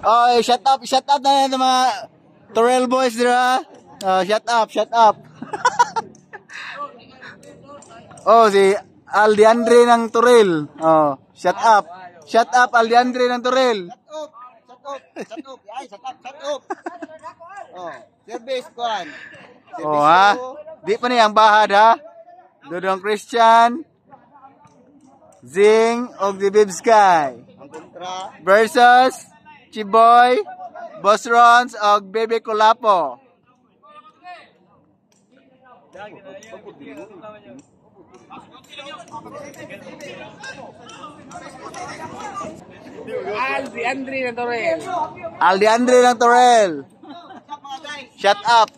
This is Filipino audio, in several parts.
Oh, shut up na yan mga Torel boys dira. Oh, shut up. Oh, si Aldiandre ng Torel. Oh, shut up. Shut up, Aldiandre ng Torel. Shut up. Oh, service kuan. Oh, ha? Di pa niyang bahad, ha? Dodong Christian, Zing, og the Bib Sky. Ang kontra. Versus Chiboy, Boss Rons, og Bebe Colapo. Aldiandre ng Torel. Shut up.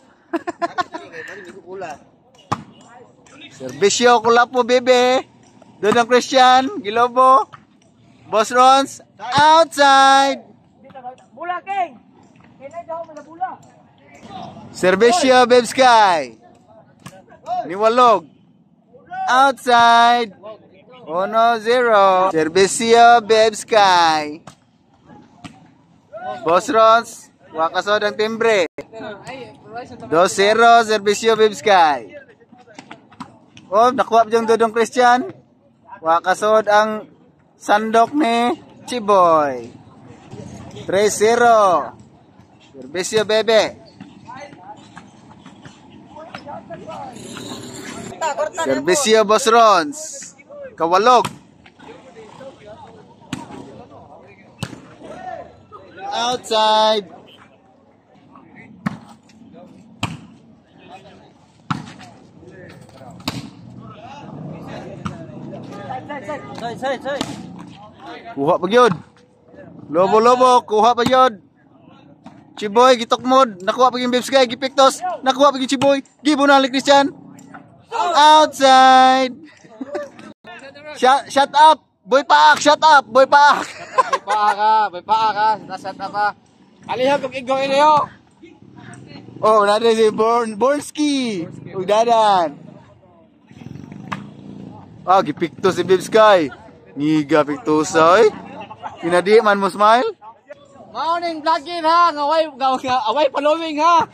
Servisyo Colapo Bebe. Dodong Christian, Gilobo, Boss Rons, outside. Bula, King! Kaya daw mo na bula. Servisyo Bib Sky. Niwalog. Outside. 1-0. Servisyo Bib Sky. Boss Rons, wakasod ang timbre. 2-0, Servisyo Bib Sky. Oh, nakuha yung Dodong Christian. Wakasod ang sandok ni Chiboy. 3-0. Servisyo Bebe. Servisyo Boss Rons. Kawalog. Outside. Say. Kuha pa gyud. Lobo, kuha pa gyud. Chiboy gitokmod, nakuha pa gyud Bib Sky, gipiktos, nakuha pa gyud Chiboy. Gibunal ni Christian. Outside. Shut up. Boy Paak. Boy paa ka. Nasat na pa. Alihog kung igong iniyo. Oh, nade si Borski. Udadan. Ah, gipiktos si Bib Sky. Niga piktos ay. Pinadi man mo smile. Morning vlogging ha. Away following ha.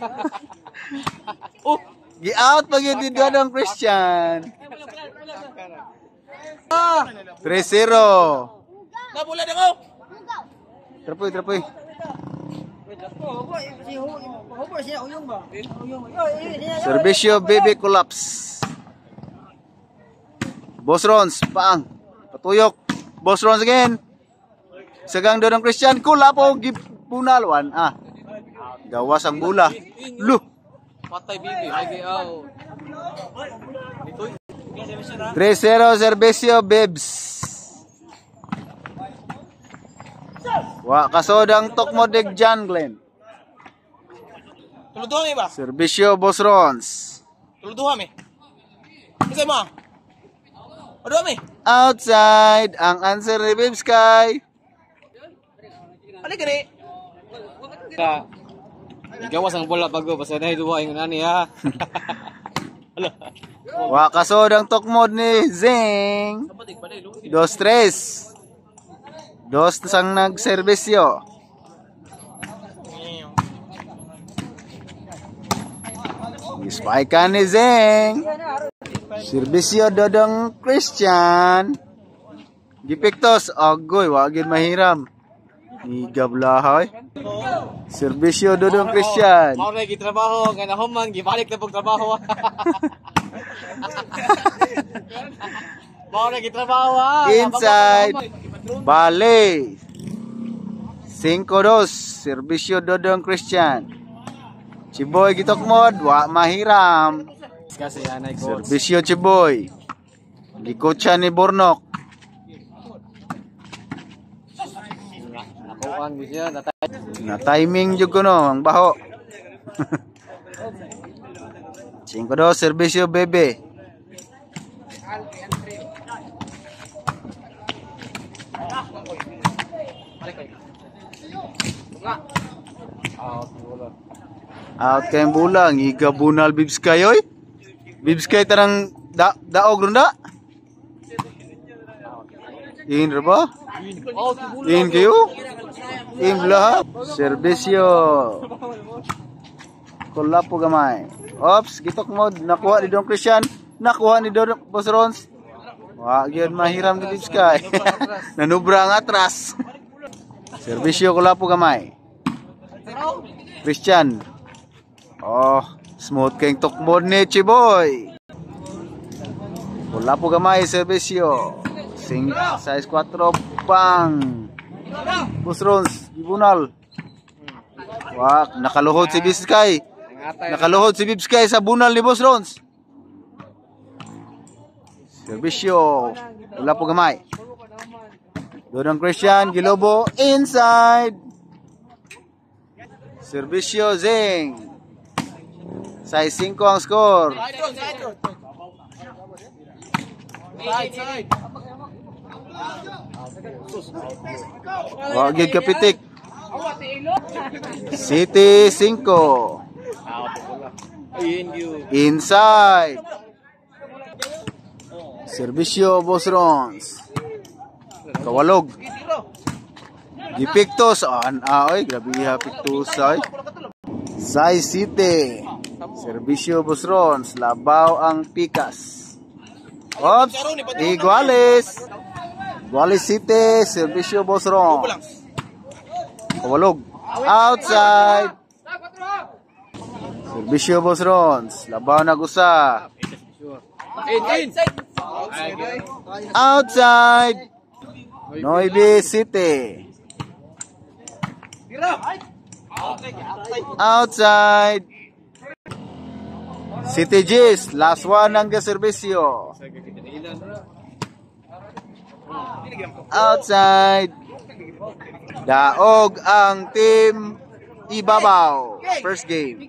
Gi-out pa gyud dito ng Christian. 3-0. Nabula na ko. Trapoy. Servisyo Bebe collapse. Boss Rons, paang. Patuyok. Boss Rons again. Sagang Dodong Christian, Colapo gibunalwan. Ah. Gawas ang bula. Lu. Patay bibi. Lagi aw. 3-0 Servisyo Bibs. Wa kasodang Tokmodig John Glenn. Tuluduhan mi ba? Servisyo Boss Rons. Tuluduhan mi. Isa mo. Odo mi. Outside ang answer ni Bib Sky. Ano gani? Gawas ang bola bago basta na duwa yung nani ha. Wa kasodang Tokmod ni Zing. 2-3. Dos sang nagserbisyo. Spike ni Zing. Serbisyo Dodong Christian. Gipiktos. Agoy, wagin mahiram. Igablahay. Serbisyo Dodong Christian. Mao na gitrabaho nga nahuman gibalik na pag trabaho. Mao na gitrabaho ha. Inside. Bale. 5-2. Serbisyo Dodong Christian. Chiboy gitokmod, wa mahiram. Kasi anay coach. Serbisyo Chiboy. Gikotsa ni Bornok. Nakuan mo siya Na timing jud ko no, ang baho. 5-2 Serbisyo Bebe. Out kay bulang, igabunal Bib Sky oy. Bib Sky tarang daog ronda. In ra ba? In kayo? Imla. Serbisyo. Kula po gamay. Ops, gitok mo. Nakuha ni Don Christian. Nakuha ni Don Boss Rons. Wag yun mahiram ni Bibs Sky. Nanubra ang atras. Serbisyo kula po gamay. Christian. Oh, smooth kayong tukmod ni Chiboy. Kula po gamay, serbisyo. Size 4 pang. Boss Rons, gibunal. Wak, nakaluhod si Bibs Sky. Nakaluhod si Bibs Sky sa bunal ni Boss Rons. Serbisyo. Wala po gamay. Doon ang Christian, Gilobo, inside. Serbisyo, Zing. Size 5 ang score. Wagid kapitik. City 5. Inside. Serbisyo, Boss Rons. Kawalog. Gipiktos. Oy, grabe hapiktos ay. Size City. Serbisyo, Boss Rons. Labaw ang pikas. Ops, Iguales. Iguales City. Serbisyo, Boss Rons. Kawalog. Outside. Serbisyo, Boss Rons. Labaw na gusa. Outside. Noivy City. Outside. City G's. Last one ng serbisyo. Outside. Daog ang team Ibabaw. First game.